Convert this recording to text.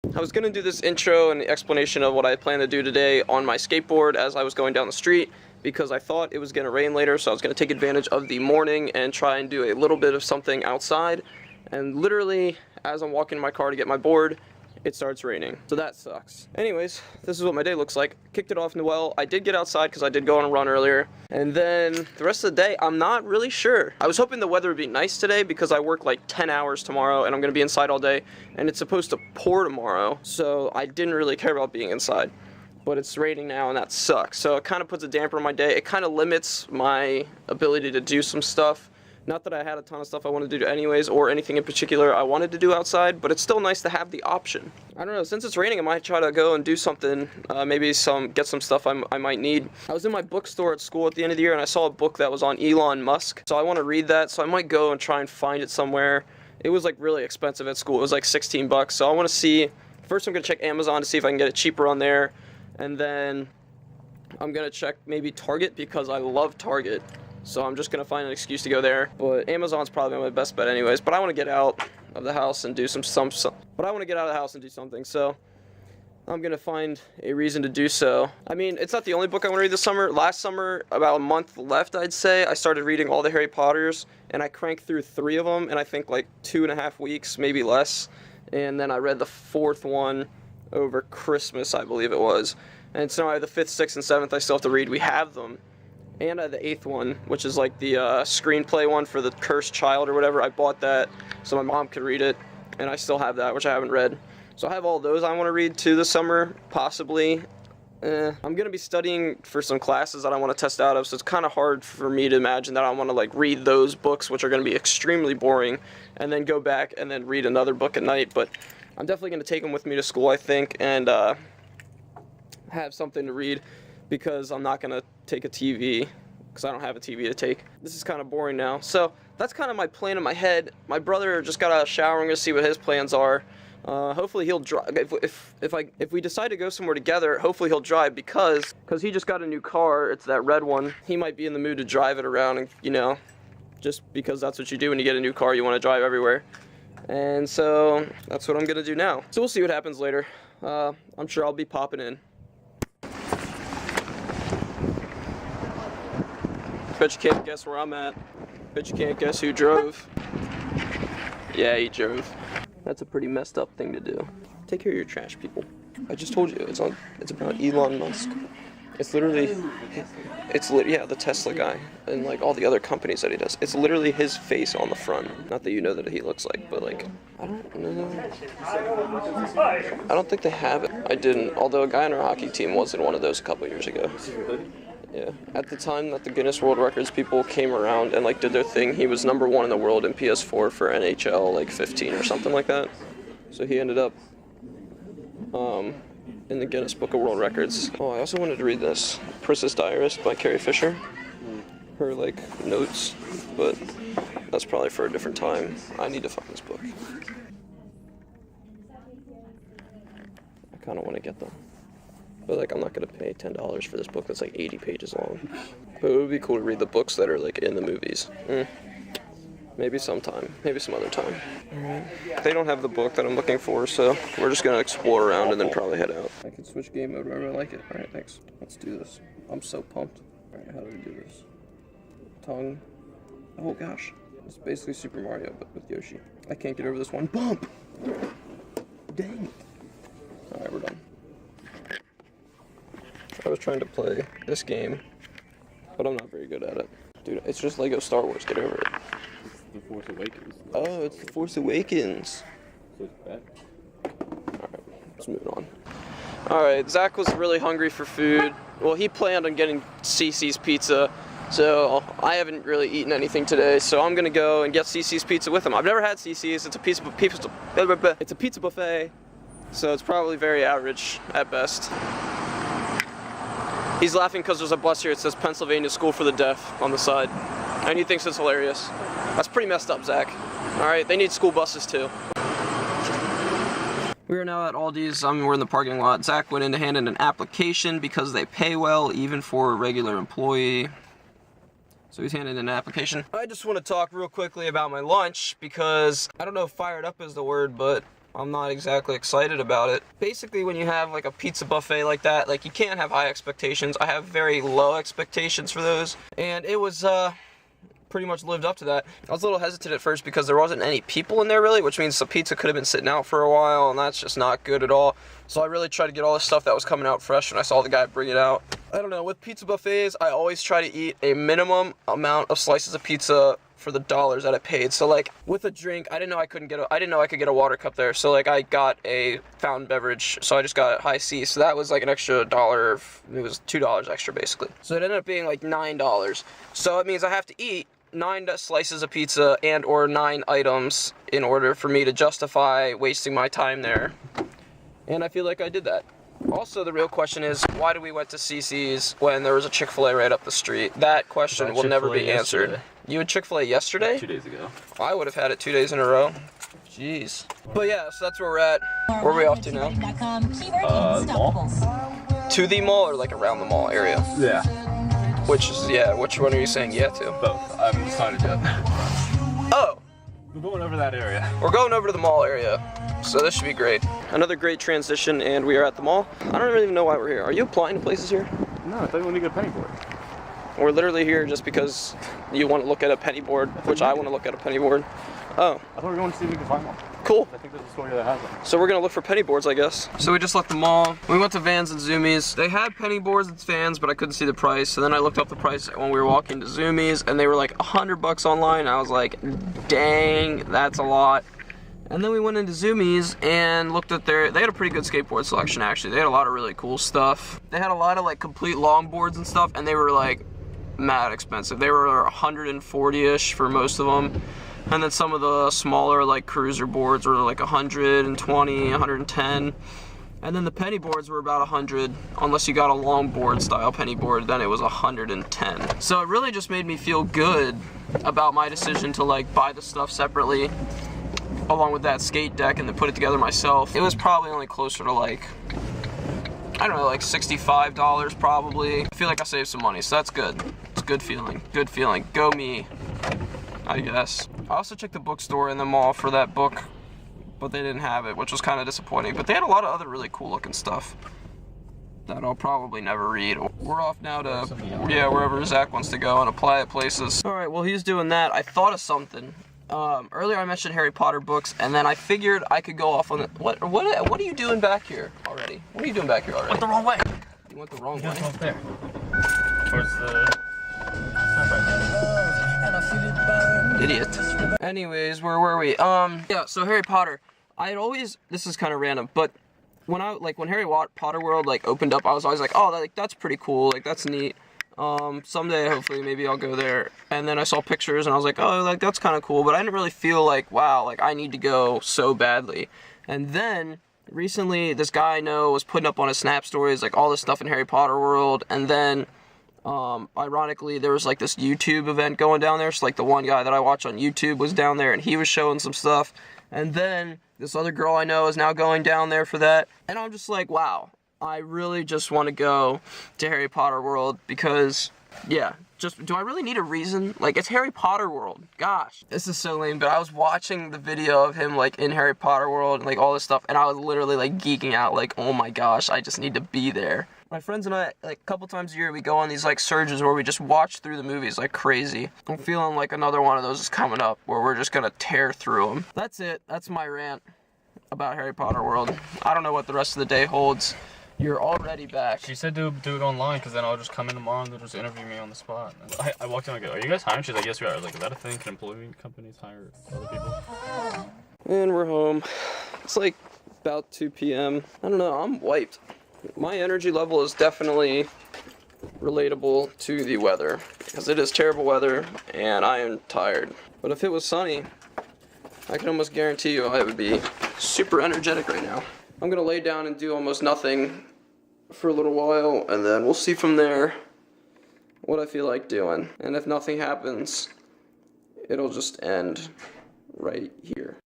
I was gonna do this intro and explanation of what I plan to do today on my skateboard as I was going down the street because I thought it was gonna rain later, so I was gonna take advantage of the morning and try and do a little bit of something outside. And literally, as I'm walking in my car to get my board, it starts raining. So that sucks. Anyways, this is what my day looks like. Kicked it off well. I did get outside because I did go on a run earlier. And then the rest of the day, I'm not really sure. I was hoping the weather would be nice today because I work like 10 hours tomorrow and I'm gonna be inside all day. And it's supposed to pour tomorrow. So I didn't really care about being inside. But it's raining now and that sucks. So it kind of puts a damper on my day. It kind of limits my ability to do some stuff. Not that I had a ton of stuff I wanted to do anyways, or anything in particular I wanted to do outside, but it's still nice to have the option. I don't know, since it's raining, I might try to go and do something, maybe get some stuff I might need. I was in my bookstore at school at the end of the year, and I saw a book that was on Elon Musk, so I want to read that, so I might go and try and find it somewhere. It was like really expensive at school, it was like 16 bucks, so I want to see, first I'm going to check Amazon to see if I can get it cheaper on there, and then I'm going to check maybe Target, because I love Target. So I'm just going to find an excuse to go there. But Amazon's probably my best bet anyways. But I want to get out of the house and do something. But I want to get out of the house and do something. So I'm going to find a reason to do so. I mean, it's not the only book I want to read this summer. Last summer, about a month left, I'd say, I started reading all the Harry Potters. And I cranked through 3 of them in I think like 2.5 weeks, maybe less. And then I read the 4th one over Christmas, I believe it was. And so now the 5th, 6th, and 7th I still have to read. We have them. And the 8th one, which is like the screenplay one for the Cursed Child or whatever. I bought that so my mom could read it, and I still have that, which I haven't read. So I have all those I want to read too this summer, possibly. I'm going to be studying for some classes that I want to test out of, so it's kind of hard for me to imagine that I want to like read those books, which are going to be extremely boring, and then go back and then read another book at night. But I'm definitely going to take them with me to school, I think, and have something to read, because I'm not going to take a TV, because I don't have a TV to take. This is kind of boring now. So that's kind of my plan in my head. My brother just got out of shower. I'm going to see what his plans are. Hopefully he'll drive. If we decide to go somewhere together, hopefully he'll drive, because he just got a new car. It's that red one. He might be in the mood to drive it around, and you know, just because that's what you do when you get a new car. You want to drive everywhere. And so that's what I'm going to do now. So we'll see what happens later. I'm sure I'll be popping in. Bet you can't guess where I'm at. Bet you can't guess who drove. Yeah, he drove. That's a pretty messed up thing to do. Take care of your trash, people. I just told you, it's about Elon Musk. It's literally, yeah, the Tesla guy, and like all the other companies that he does. It's literally his face on the front. Not that you know that he looks like, but like, I don't know. I don't think they have it. I didn't, although a guy on our hockey team was in one of those a couple years ago. Yeah, at the time that the Guinness World Records people came around and like did their thing, he was #1 in the world in PS4 for NHL like 15 or something like that. So he ended up in the Guinness Book of World Records. Oh, I also wanted to read this, Princess Diarist by Carrie Fisher. Her like notes, but that's probably for a different time. I need to find this book. I kind of want to get them. But like, I'm not gonna pay $10 for this book that's like 80 pages long. But it would be cool to read the books that are like in the movies. Maybe sometime, maybe some other time. Alright. They don't have the book that I'm looking for, so we're just gonna explore around and then probably head out. I can switch game mode whenever I like it. Alright, thanks. Let's do this. I'm so pumped. Alright, how do we do this? Tongue. Oh gosh. It's basically Super Mario, but with Yoshi. I can't get over this one bump! Dang it. Alright, we're done. I was trying to play this game, but I'm not very good at it. Dude, it's just Lego Star Wars, get over it. It's The Force Awakens. Oh, it's The Force Awakens. So it's bad. Alright, let's move on. Alright, Zach was really hungry for food. Well, he planned on getting CiCi's Pizza, so I haven't really eaten anything today, so I'm gonna go and get CiCi's Pizza with him. I've never had CiCi's, it's a pizza buffet, so it's probably very average at best. He's laughing because there's a bus here. It says Pennsylvania School for the Deaf on the side. And he thinks it's hilarious. That's pretty messed up, Zach. Alright, they need school buses too. We are now at Aldi's. We're in the parking lot. Zach went in to hand in an application because they pay well, even for a regular employee. So he's handing in an application. I just want to talk real quickly about my lunch because I don't know if fired up is the word, but I'm not exactly excited about it. Basically, when you have like a pizza buffet like that, like you can't have high expectations. I have very low expectations for those, and it was pretty much lived up to that. I was a little hesitant at first because there wasn't any people in there really, which means the pizza could have been sitting out for a while, and that's just not good at all. So I really tried to get all the stuff that was coming out fresh when I saw the guy bring it out. I don't know, with pizza buffets, I always try to eat a minimum amount of slices of pizza for the dollars that I paid. So like with a drink, I didn't know I could get a water cup there. So like I got a fountain beverage, so I just got high C. So that was like an extra dollar. It was $2 extra basically. So it ended up being like $9. So it means I have to eat 9 slices of pizza and or 9 items in order for me to justify wasting my time there. And I feel like I did that. Also, the real question is, why did we went to CC's when there was a Chick-fil-A right up the street? That question will never be answered. Yesterday. You had Chick-fil-A yesterday? 2 days ago. I would have had it 2 days in a row. Jeez. But yeah, so that's where we're at. Where are we off to now? Mall? To the mall or like around the mall area? Yeah. Which one are you saying yeah to? Both. I haven't decided yet. Oh! We're going over that area. We're going over to the mall area, so this should be great. Another great transition, and we are at the mall. I don't really even know why we're here. Are you applying to places here? No, I thought you wanted to get a penny board. We're literally here just because you want to look at a penny board, which I want to look at a penny board. Oh, I thought we were going to see if we could find one. cool. I think there's a store that has them. So we're gonna look for penny boards, I guess. So we just left the mall. We went to Vans and Zoomies. They had penny boards at Vans, but I couldn't see the price. So then I looked up the price when we were walking to Zoomies, and they were like $100 online. I was like, dang, that's a lot. And then we went into Zoomies and looked at they had a pretty good skateboard selection actually. They had a lot of really cool stuff. They had a lot of like complete longboards and stuff, and they were like mad expensive. They were 140-ish for most of them. And then some of the smaller like cruiser boards were like 120, 110. And then the penny boards were about 100, unless you got a longboard style penny board, then it was 110. So it really just made me feel good about my decision to like buy the stuff separately along with that skate deck and then put it together myself. It was probably only closer to like, I don't know, like $65 probably. I feel like I saved some money, so that's good. It's a good feeling, good feeling. Go me, I guess. I also checked the bookstore in the mall for that book, but they didn't have it, which was kind of disappointing. But they had a lot of other really cool looking stuff that I'll probably never read. We're off now to, wherever Zach wants to go and apply at places. All right, well, he's doing that. I thought of something. Earlier I mentioned Harry Potter books, and then I figured I could go off on it. What are you doing back here already? What are you doing back here already? Went the wrong way. You went the wrong way. Up there. Towards the... Idiot. Anyways, where were we? Yeah, so Harry Potter. This is kind of random, but when Harry Potter World like opened up, I was always like, oh, that's pretty cool, like that's neat. Someday, hopefully, maybe I'll go there. And then I saw pictures and I was like, oh, like that's kind of cool, but I didn't really feel like, wow, like I need to go so badly. And then recently, this guy I know was putting up on his Snap stories like all this stuff in Harry Potter World, and then ironically, there was like this YouTube event going down there. So like the one guy that I watch on YouTube was down there and he was showing some stuff. And then this other girl I know is now going down there for that. And I'm just like, wow, I really just want to go to Harry Potter World because, yeah, do I really need a reason? Like, it's Harry Potter World. Gosh, this is so lame, but I was watching the video of him like in Harry Potter World and like all this stuff, and I was literally like geeking out like, oh my gosh, I just need to be there. My friends and I, like, a couple times a year, we go on these, like, surges where we just watch through the movies like crazy. I'm feeling like another one of those is coming up where we're just gonna tear through them. That's it. That's my rant about Harry Potter World. I don't know what the rest of the day holds. You're already back. She said do it online, because then I'll just come in tomorrow and they'll just interview me on the spot. I walked in and I go, are you guys hiring? She's like, yes, we are. I was like, is that a thing? Can employment companies hire other people? And we're home. It's like about 2 p.m. I don't know, I'm wiped. My energy level is definitely relatable to the weather, because it is terrible weather and I am tired. But if it was sunny, I can almost guarantee you I would be super energetic right now. I'm gonna lay down and do almost nothing for a little while, and then we'll see from there what I feel like doing. And if nothing happens, it'll just end right here.